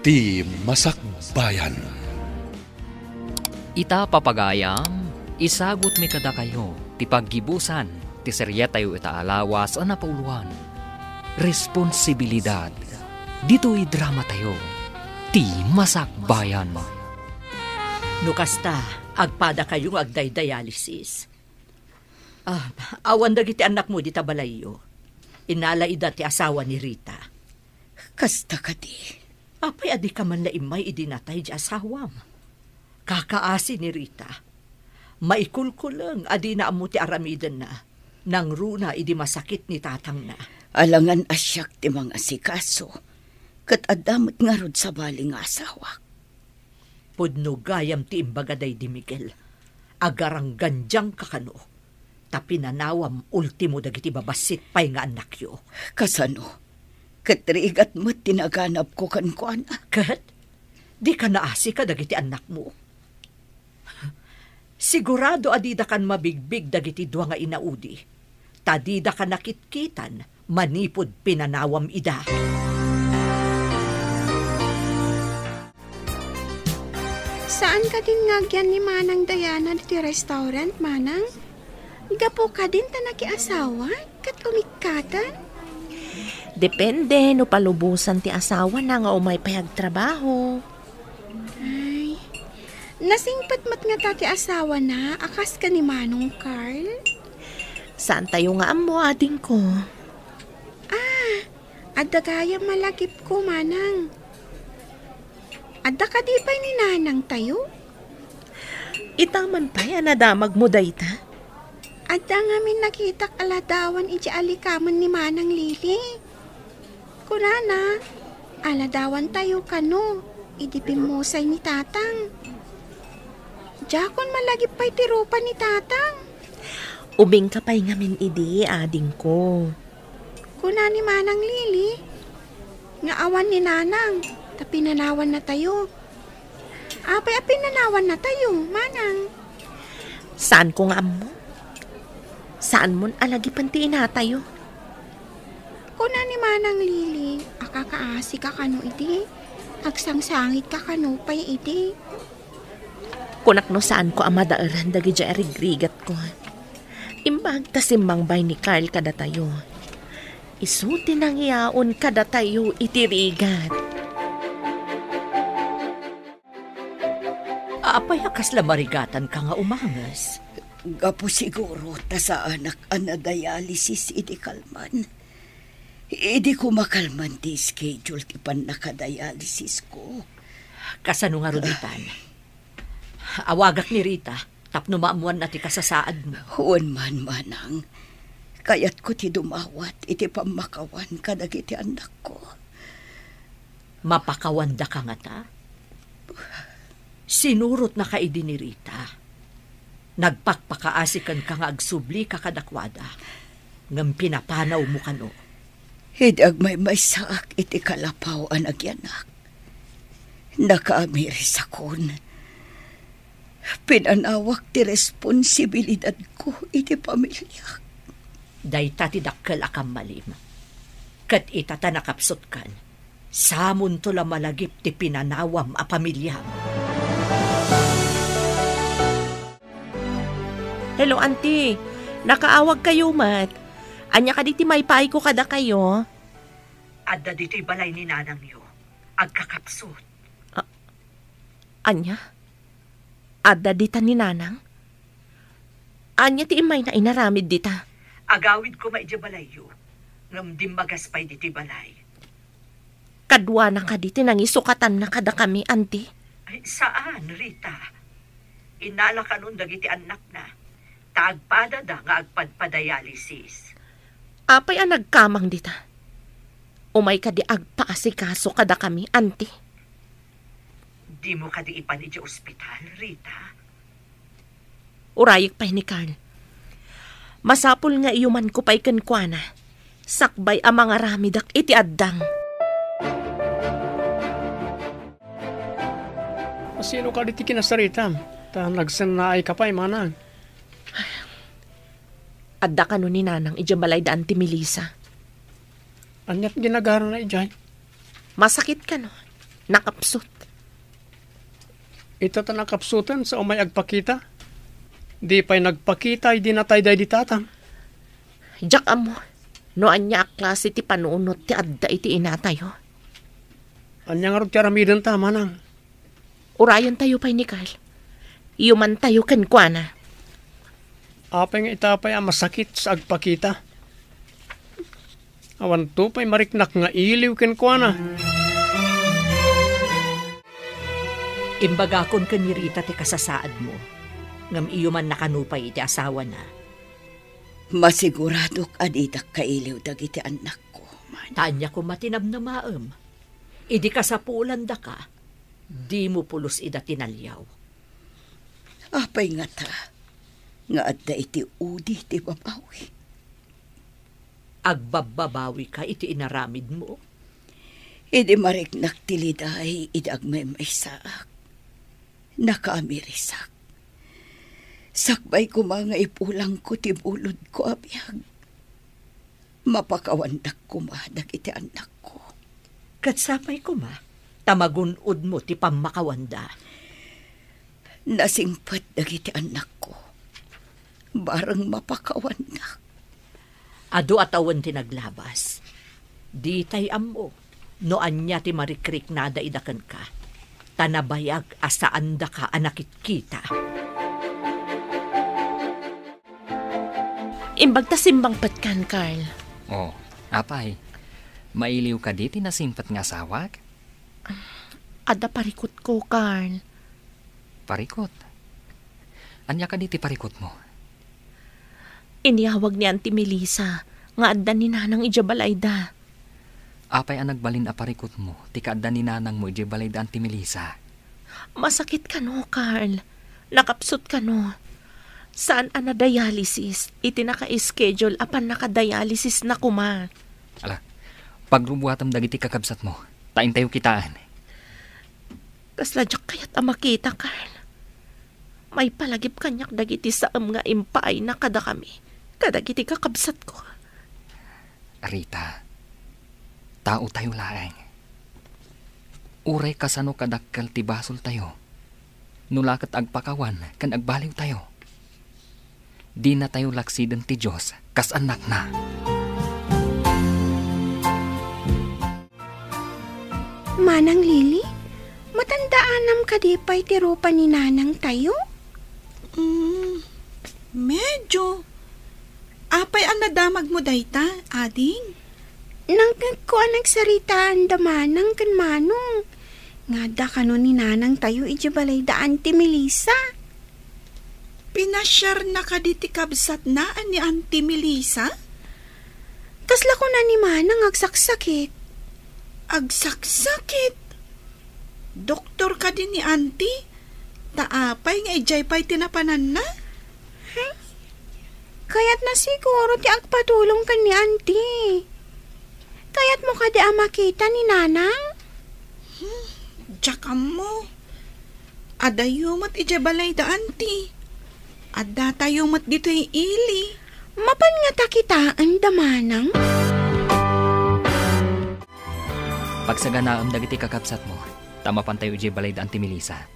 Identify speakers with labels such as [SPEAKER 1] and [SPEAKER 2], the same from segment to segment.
[SPEAKER 1] ti Masakbayan.
[SPEAKER 2] Ita papagayam, isagot mi kada kayo, ti paggibusan, ti serya tayo itaalawas ang napauluan. Responsibilidad, dito'y drama tayo, ti Masakbayan.
[SPEAKER 3] Nukasta, agpada kayong agday-dialysis. Awan dagiti anak mo di tabalayo. Inalaida ti asawa ni Rita.
[SPEAKER 4] Kasta ka di.
[SPEAKER 3] Apay adi ka man laimay idinatay di asawam. Kakaasi ni Rita. Maikulkulang adi na amo ti aramidan na. Nang runa idi masakit ni tatang na.
[SPEAKER 4] Alangan asyak ti mga sikaso. Kat adamot nga rod sa baling asawa.
[SPEAKER 3] Pudno gayam ti imbagaday di Miguel. Agarang ganjang kakano. Tapi nanawam ultimo dagiti babasit pay nga anak yo.
[SPEAKER 4] Kasano? Katrigat mo tinaganap ko kan ko anak.
[SPEAKER 3] Kat? Di ka naasi ka dagiti anak mo. Sigurado adida kan mabigbig dagiti dua nga inaudi. Tadida ka nakitkitan, manipod pinanawam ida.
[SPEAKER 5] Saan ka din ngagyan ni Manang Diana diti restaurant, Manang? Iga po ka din tanakiasawa kat umikatan?
[SPEAKER 6] Depende no palubusan ti asawa na nga umay payagtrabaho.
[SPEAKER 5] Ay, nasingpat mat nga tati asawa na akas ka ni Manong Carl?
[SPEAKER 6] Saan tayo nga amo ading ko?
[SPEAKER 5] Adda gaya malagip ko, Manang. Adda ka di pa ni Nanang tayo?
[SPEAKER 6] Itaman pa'y anadamag mo dayta?
[SPEAKER 5] Adda nga min nakitak aladawan iti alikaman ni Manang Lili. Kunana, aladawan tayo kano, idipimusay ni Tatang. Jakon malagip pa'y tirupa ni Tatang.
[SPEAKER 6] Ubing ka pa'y ngamin idi, ading ko.
[SPEAKER 5] Kuna ni Manang Lili, nga awan ni Nanang, tapinanawan na tayo. Apay pinanawan na tayo, Manang.
[SPEAKER 6] Saan ko nga amo? Saan mon alagi pantiin na tayo?
[SPEAKER 5] Kuna ni Manang Lili, akakaasi ka kano iti, agsangsangit ka kano pa'y iti.
[SPEAKER 6] Kunak no saan ko amadaaran dagi dya erigrigat ko. Imbag tasimbang bay ni Carl kada tayo. Isuti nang iyaon kada tayo itirigat.
[SPEAKER 3] Apay akas lamarigatan ka nga umangas.
[SPEAKER 4] Gapo siguro ta sa anak anadialysis idi kalman. Idi ko makalman ti schedule ti pan nakadialysis ko.
[SPEAKER 3] Kasano nga roditan? Awagak ni Rita, tapno maamuan na ti kasasaad mo.
[SPEAKER 4] Huwan man, Manang. Kayat ko ti dumawat, iti pamakawan kadagiti anak ko.
[SPEAKER 3] Mapakawanda ka nga ta? Sinurot na kaidi ni Rita. Nagpakpakaasikan ka nga agsubli ka kadakwada. Ngam pinapanaw mo kano.
[SPEAKER 4] Hidag may saak iti kalapaw ang agyanak. Nakaamiris akon. Pinanawak ti responsibilidad ko iti pamilya.
[SPEAKER 3] Dayta ti dakkel akam malim. Kat itata nakapsot kan. Samon to la malagip ti pinanawam a pamilya.
[SPEAKER 6] Hello, auntie. Nakaawag kayo, mat. Anya ka diti may paay ko kada kayo.
[SPEAKER 3] Adda dito'y balay ni Nanang yo. Agkakapsot.
[SPEAKER 6] Anya? Adda dita ni Nanang? Anya ti imay na inaramid dita?
[SPEAKER 3] Agawid ko maidya balay yo. Ngam di magaspay dito'y balay.
[SPEAKER 6] Kadwa na ka diti nang isukatan na kada kami, auntie.
[SPEAKER 3] Ay, saan, Rita? Inala ka nun dagiti anak na. Taagpada da nga agpadpadialysis.
[SPEAKER 6] Apay ang nagkamang dita. Umay ka di agpaasikaso kada kami, auntie.
[SPEAKER 3] Di mo ka di ipan iti ospital, Rita?
[SPEAKER 6] Urayik pa'y ni Carl. Masapul nga iyuman ko pa'y kankwana. Sakbay ang mga ramidak iti addang.
[SPEAKER 7] Sino ka diti kinasaritam? Ta nagsanaay ka pa'y Manang.
[SPEAKER 6] Adda ka no ni Nanang ijabalay daan ti Melissa.
[SPEAKER 7] Anyat ginagaro na ijay?
[SPEAKER 6] Masakit ka no? nakapsot.
[SPEAKER 7] Ito ta nakapsutan sa umay agpakita. Di pa'y nagpakita, di natay day di tatang.
[SPEAKER 6] Jak amo, no anya klase ti panunot ti adda iti inatayo.
[SPEAKER 7] Anya nga rin ti aramidan ta, manang.
[SPEAKER 6] Urayon tayo pa'y ni Carl. Iyuman tayo kankwana.
[SPEAKER 7] Apay nga itapay ang masakit sa agpakita. Awan to pa'y mariknak nga iliw kankwana.
[SPEAKER 3] Imbagakon ka ni Rita ti kasasaad mo. Ngam iyo man nakanupay iti asawa na.
[SPEAKER 4] Masiguradok aditak kailiw dagiti anak ko.
[SPEAKER 3] Tanya ko matinab na maem. Idi kasapulan da ka. Di mo pulos ida tinalyaw.
[SPEAKER 4] Apay nga ta. Nga adda iti udi ti babawi.
[SPEAKER 3] Agbababawi ka iti inaramid mo.
[SPEAKER 4] Idi mariknak tiliday idagmay may saak. Nakaamirisak. Sakbay ko mga ipulang ko ti bulod ko abiyag. Mapakawandak ko madag iti anak ko.
[SPEAKER 3] Katsapay ko ma, tamagunod mo ti pamakawanda.
[SPEAKER 4] Nasingpat dagiti anak ko. Barang mapakawandak.
[SPEAKER 3] Ado atawan ti naglabas. Di tay amo, no anya ti marikrik nada idakan ka. Tanabayag asaan da ka anakit kita.
[SPEAKER 6] Imbag ta simbang patkan, Carl.
[SPEAKER 2] Oh, apay. Mailiw ka di tinasimpat nga sawag?
[SPEAKER 6] Ada parikot ko, Carl.
[SPEAKER 2] Parikot. Anya ka di ti parikot mo?
[SPEAKER 6] Iniyawag ni Auntie Melissa nga adda ni nanang ijabalayda.
[SPEAKER 2] Apay ang nagbalin a parikot mo, ti kaadda ni nanang mo ijabalayda Auntie Melissa.
[SPEAKER 6] Masakit ka no, Carl. Nakapsot ka no. Saan ana dialysis? Iti naka-schedule apan naka-dialysis na kuma.
[SPEAKER 2] Ala, pagrubuhatam dagiti kakabsat mo, tain tayo kitaan.
[SPEAKER 6] Kasladyak kayat makita, Carl. May palagip kanyak dagiti saam nga impay na kada kami. Kadagiti kakabsat ko.
[SPEAKER 2] Rita, tao tayo laeng. Uray kasano kadakkel ti basol tayo. Nulakat agpakawan kan agbaliw tayo. Di na tayo laksiden ti Diyos kas anak na.
[SPEAKER 5] Manang Lili, matandaanam ka di pa'y tirupa ni nanang tayo?
[SPEAKER 8] Medyo. Apay ang nadamag mo dayta, ading.
[SPEAKER 5] Nang ko nagsaritaan da manang kan manong. Nga da kano ni nanang tayo ijabalay da Auntie Melissa.
[SPEAKER 8] Pinasyar na ka di ti kabsat na ni Auntie Melissa?
[SPEAKER 5] Kasla ko na ni manang agsaksakit.
[SPEAKER 8] Agsaksakit? Doktor ka din ni Auntie? Taapay nga ijay pa'y tinapanan na?
[SPEAKER 5] Kaya't na siguro ti agpatulong ka ni Auntie. Kaya't mo ka di makita ni nanang?
[SPEAKER 8] Jakam mo. Adayo mat ijabalay da Auntie. Adda tayo mat dito'y ili.
[SPEAKER 5] Mapan nga takitaan da manang?
[SPEAKER 2] Pagsaganaam dagiti kakabsat mo, tama pan tayo ijabalay da Auntie Melissa.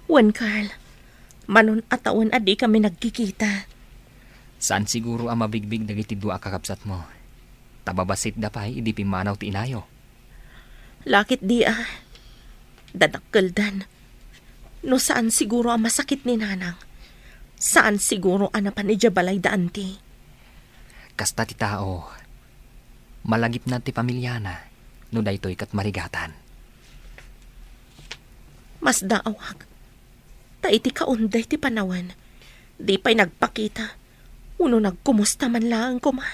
[SPEAKER 6] Wan, Carl. Manon atawan adi kami nagkikita.
[SPEAKER 2] Saan siguro ang mabigbig dagiti dua kakabsat mo? Tababasit da pa'y idi pimanaw ti inayo.
[SPEAKER 6] Lakit di dadakkeldan. No saan siguro ang masakit ni nanang? Saan siguro anapan ni Jabalay da Auntie?
[SPEAKER 2] Kasta ti tao, malagip na ti pamilyana, no daytoy kat marigatan.
[SPEAKER 6] Mas daawag. Ta iti kaunday ti panawan. Di pa'y nagpakita. Uno nagkumusta man lang kuma.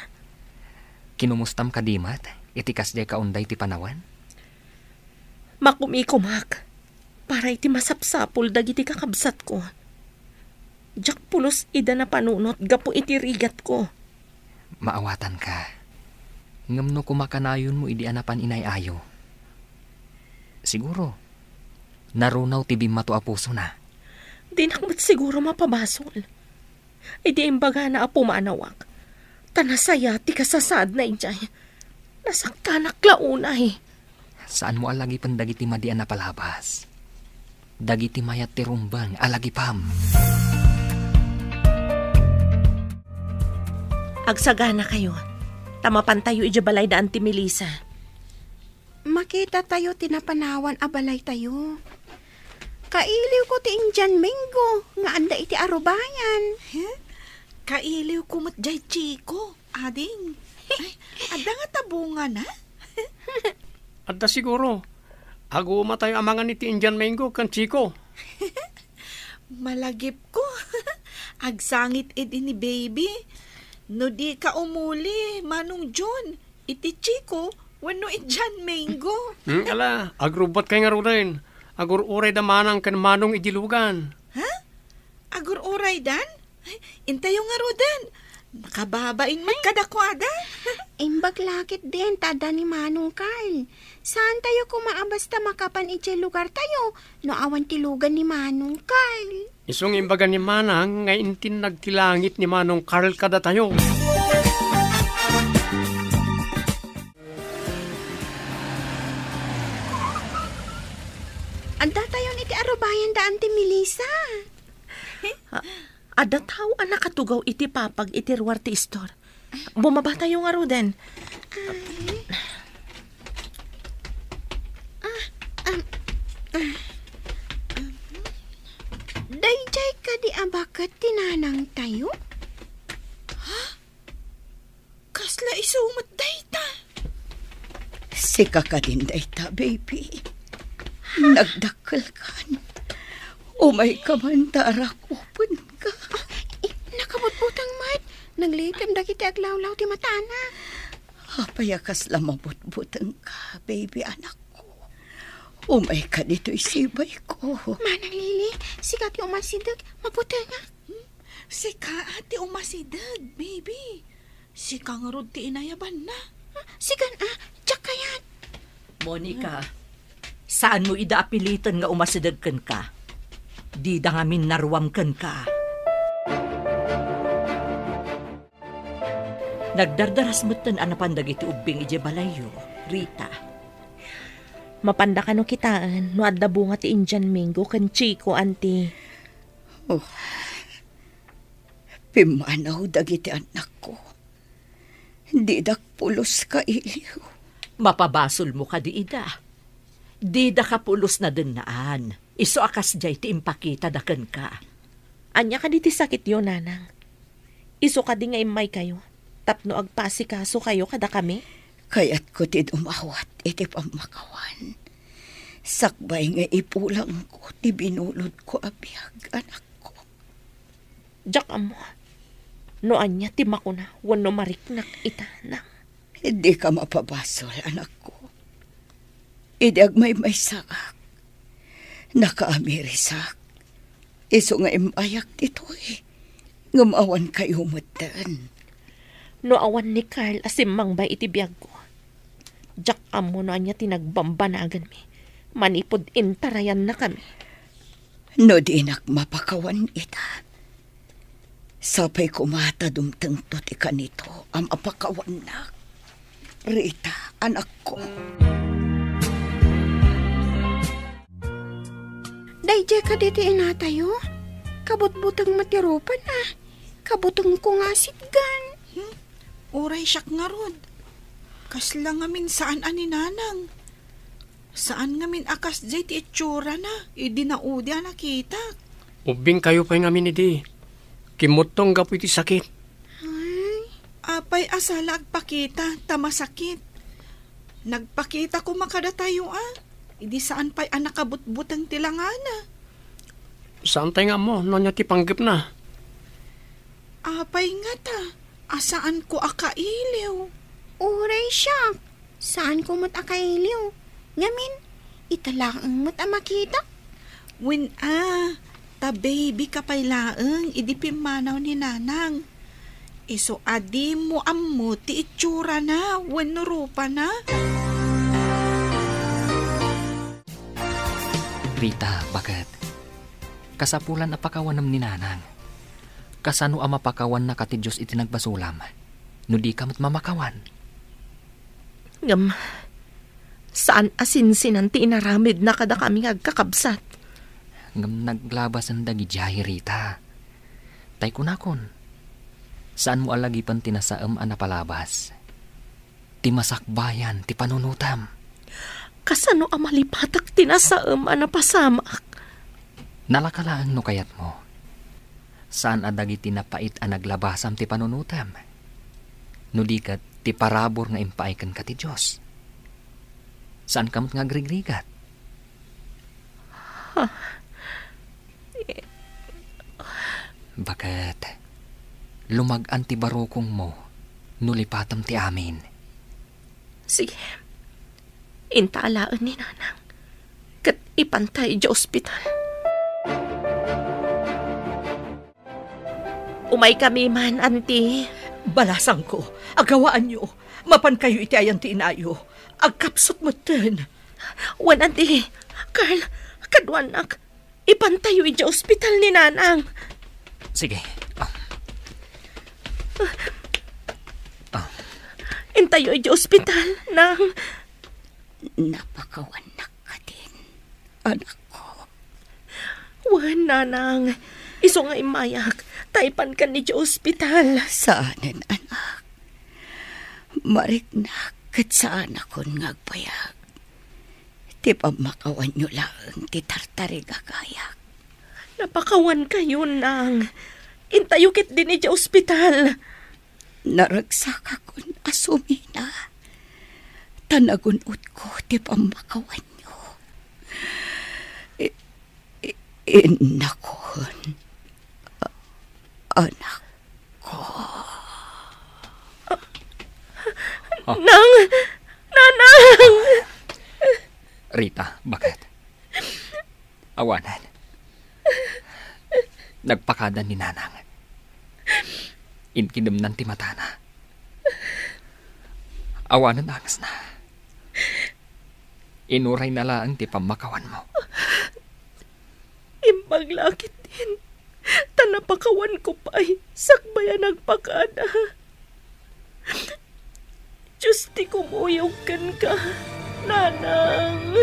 [SPEAKER 2] Kinumustam ka dimat, iti kasday kaunday ti panawan?
[SPEAKER 6] Makumikumak. Para iti masapsapul dagiti kakabsat ko. Jak pulos ida na panunot gapo iti rigat ko.
[SPEAKER 2] Maawatan ka. Ngamno kumakanayon mo idi anapan inay-ayo. Siguro, narunaw ti bimato a puso na.
[SPEAKER 6] Di nakmat siguro mapabasol. Idi imbaga na apo manawak. Tanasaya ti kasasad na ijay. Nasaktanak launay.
[SPEAKER 2] saan mo alagi pan dagiti madian na palabas? Dagiti mayat ti rumbang alagi pam.
[SPEAKER 6] Agsagana kayo. Tamapan tayo ijabalay daan ti Melissa.
[SPEAKER 5] Makita tayo tinapanawan abalay tayo. Kailiw ko ti Indian Mingo, nga anda iti arubayan.
[SPEAKER 8] Kailiw kumot jay Chico, ading. Ay, ada nga tabungan, ha?
[SPEAKER 7] Adda siguro. Aguma tayo amangan ni ti Indian Mango kan Chico.
[SPEAKER 8] Malagip ko. Agsangit ni baby. No di ka umuli, Manong John. Iti Chico, wano Indian Mango.
[SPEAKER 7] Ala, agrubat kay nga rin. Agur-uray da manang kan Manong idilugan.
[SPEAKER 8] Ha? Agur-uray dan? Intayo nga rodan. Nakababain man kadakwada.
[SPEAKER 5] Imbag lakit din, tada ni Manong Carl. Saan tayo kumaabasta makapan iti lugar tayo? No awan tilugan ni Manong Carl.
[SPEAKER 7] Isong imbaga ni Manang, nga intin nagtilangit ni Manong Carl kada tayo.
[SPEAKER 5] Anda tayo ni ti arubayan daan ti Melissa.
[SPEAKER 6] Ada tao ang nakatugaw iti papag iti ruwar ti store. Bumaba tayo nga Roden.
[SPEAKER 5] Dayjay ka di abakat tinanang tayo?
[SPEAKER 8] Kasla isumat dayta.
[SPEAKER 4] Sika ka din dayta, baby. Nagdakkel kan. Umay ka man tarak open ka.
[SPEAKER 5] Nakabutbutang mat. Naglitim da kita aglawlaw ti matana.
[SPEAKER 4] Hapayakas lamabot-butang ka, baby anak ko. Umay ka dito isibay ko.
[SPEAKER 5] Manang Lili, sikat yung umasidag, mabuti nga.
[SPEAKER 8] Sika ati umasidag, baby. Sika nga rod ti inayaban na.
[SPEAKER 5] Sigan tsak kayan.
[SPEAKER 3] Monica, saan mo idaapilitan nga umasidagkan ka? Di da nga minarwamkan ka. Nagdardaras mo't tan anapandag iti ubing ije balayo, Rita.
[SPEAKER 6] Mapanda ka no kitaan, no adda bunga ti Indian Mango kan Chico, auntie.
[SPEAKER 4] Oh, pimanaw dagiti anak ko. Di pulos ka iliw.
[SPEAKER 3] Mapabasol mo ka di ida. Di da ka pulos na dinaan. Iso akas jay ti impakita daken ka.
[SPEAKER 6] Anya ka di ti sakit yun, nanang. Iso ka di nga imay kayo. Tapno agpasikaso kayo kada kami.
[SPEAKER 4] Kaya't ko ti dumawat iti pamakawan. Sakbay nga ipulang ko ti binulod ko abiyag anak ko.
[SPEAKER 6] Diyak amo. No anya ti makuna wano mariknak itanang.
[SPEAKER 4] Hindi ka mapabasol anak ko. Idag may sakak. Nakaamirisak. Iso nga imayak dito eh. Ngumawan kayo mutan.
[SPEAKER 6] No awan ni Carl asimang ba iti biyag ko. Diyak amo no anya tinagbambanagan mi. Manipod intarayan na kami.
[SPEAKER 4] No di mapakawan ita. Sapay kumata dumtengtot ika nito ang apakawan na. Rita, anak ko.
[SPEAKER 5] Dayjay ka diti inatayo. Kabutbutang matirupan na. Kabutang ko nga sitgan.
[SPEAKER 8] Uray siyak nga rod. Kasla ngamin saan ani nanang. Saan ngamin akas jay ti itsura na. Idi na udya nakita.
[SPEAKER 7] Ubing kayo pa'y ngamin idi. Kimutong gapu iti sakit.
[SPEAKER 8] Apay asala agpakita, tamasakit. Nagpakita ko makada tayo Idi saan pa'y anak kabutbutang tilangana.
[SPEAKER 7] Saan tayo nga mo? Nonya ti panggip na.
[SPEAKER 8] Apay nga ta. Asaan ko akailiw?
[SPEAKER 5] Uray siya. Saan ko mat akailiw? Ngamin, italaang mat makita.
[SPEAKER 8] Win ta baby kapay laeng, idi pimanaw ni nanang. Iso adi mo ammo ti itsura na, wano rupa na.
[SPEAKER 2] Rita, bakit? Kasapulan na pakawanam ni nanang. Kasano ang mapakawan na kati Diyos iti nagbasulam? No di kamot mamakawan.
[SPEAKER 6] Saan asinsinan ti inaramid na kada kami agkakabsat?
[SPEAKER 2] Ngam naglabas ang dagidyahi, Rita. Tay kunakon, saan mo alagipan tinasaam anapalabas? Ti masakbayan, ti panunutam.
[SPEAKER 6] Kasano amalipatak tinasaam anapasamak?
[SPEAKER 2] Nalakalaan no kayat mo. Saan adagi tinapait ang naglabasam ti panunutam? Nudikat ti parabor nga impaikan ka ti Diyos. Saan kamot nga grigrigat? Bakit? Lumag-an ti barukong mo, nulipatam ti amin.
[SPEAKER 6] Sige, intalaan ni nanang, kat ipantay di ospital. Umay kami man, auntie.
[SPEAKER 3] Balasang ko, agawaan nyo. Mapan kayo iti ayan ti inayo. Agkapsot mo ten.
[SPEAKER 6] Wan, auntie. Carl, kadwanak. Ipantayo iti ospital ni nanang.
[SPEAKER 2] Sige.
[SPEAKER 6] Intayo iti ospital, nang.
[SPEAKER 4] Napakawanak ka din, anak ko.
[SPEAKER 6] Wan, nanang. Iso nga imayak. Taipan ka ni ospital.
[SPEAKER 4] Saanan, anak. Mariknak kat saan akong ngagpayag. Ti pamakawan nyo lang ti tartari gagayak.
[SPEAKER 6] Napakawan kayo, nang. Intayukit din ni ospital.
[SPEAKER 4] Naragsak akong asumina. Tanagunot ko ti pamakawan nyo. Inakon. Anak ko.
[SPEAKER 6] Nang! Nanang!
[SPEAKER 2] Rita, bakit? Awanan. Nagpakadan ni nanang. Inkinamnan ti matana. Awanan angas na. Inuray na lang ti pamakawan mo.
[SPEAKER 6] Imbaglakit din. Tanapakawan ko pa'y sakbayan nagpakada. Diyos ti kumuyog ka, nanang.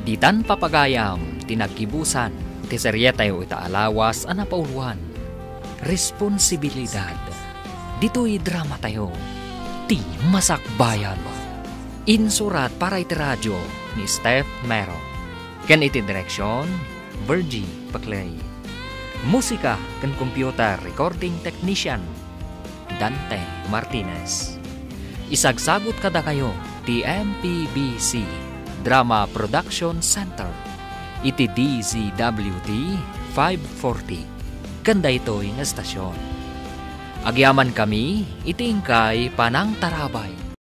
[SPEAKER 2] Ditan papagayam, tinagkibusan, ti seryetayo itaalawas anapauluan. Responsibilidad. Dito'y drama tayo. Ti masakbayan. Insurat para iti radyo ni Steph Mero. Ken iti direksyon, Virgie Paclay. Musika ken computer recording technician, Dante Martinez. Isagsagot kada kayo ti MPBC Drama Production Center. Iti DZWT 540. Kanda ito'y nga estasyon. Agyaman kami, itingkay Panang Tarabay.